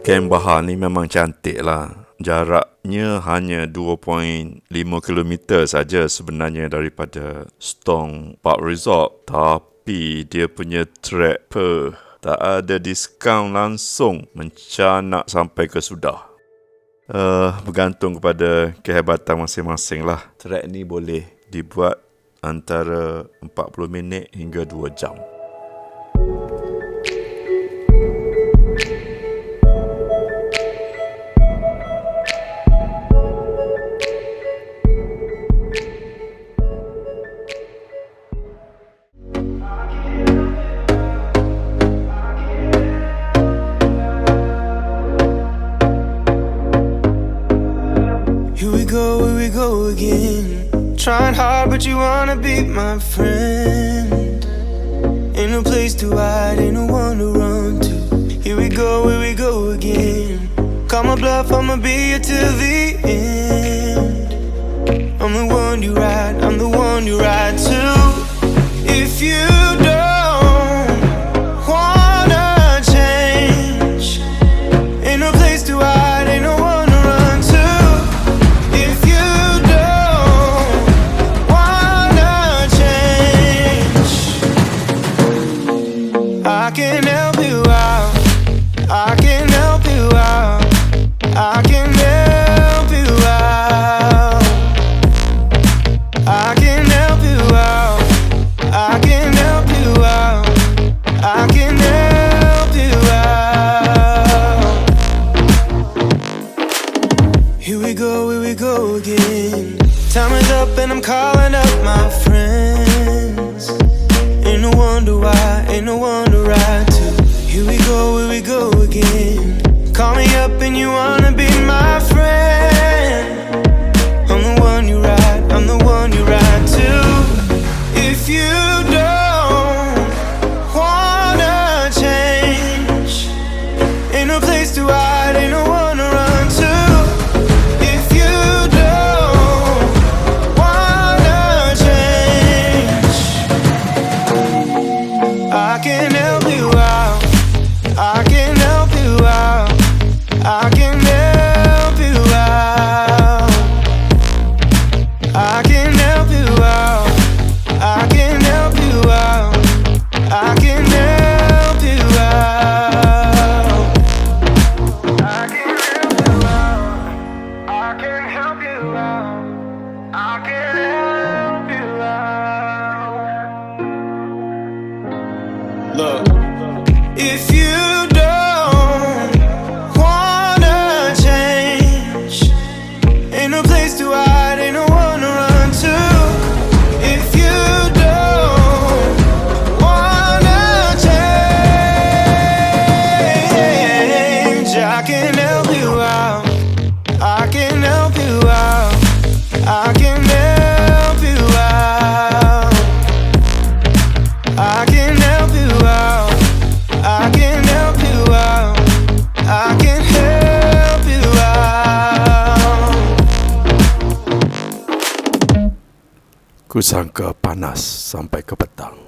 Kem Baha ni memang cantik lah. Jaraknya hanya 2.5 km saja sebenarnya daripada Stong Park Resort. Tapi dia punya trek tak ada diskaun langsung mencanak sampai ke sudah. Bergantung kepada kehebatan masing-masing lah. Trek ni boleh dibuat antara 40 minit hingga 2 jam. Here we go again. Trying hard, but you wanna be my friend. Ain't no place to hide, ain't no one to run to. Here we go again. Call my bluff, I'ma be here till the end. I'm the one you ride, I'm the one you ride to. If you don't wanna change, ain't no place to hide, ain't no one to run to. If you don't wanna change, I can help you out, I can help you out, I can help you out, I can help you out, I can help you out, I can help you out. Here we go again. Time is up and I'm calling up my friends. Ain't no wonder why, ain't no one to ride to. Here we go again. Call me up and you wanna be my friend. I'm the one you ride, I'm the one you ride to. If you don't wanna change, ain't no place to hide, ain't no one to run to. If you don't wanna change, I can help you out, I can help you out, I can help you out, I can help you out, I can help you out, I can help you out, I can help you out, I can help you out, I can help you out. Look, if you don't wanna change, ain't no place to hide, ain't no one to run to. If you don't wanna change, I can help you out, I can help you out, I can help you out, I can help you out, I can help you out, I can help you out. Kusangka panas sampai ke petang.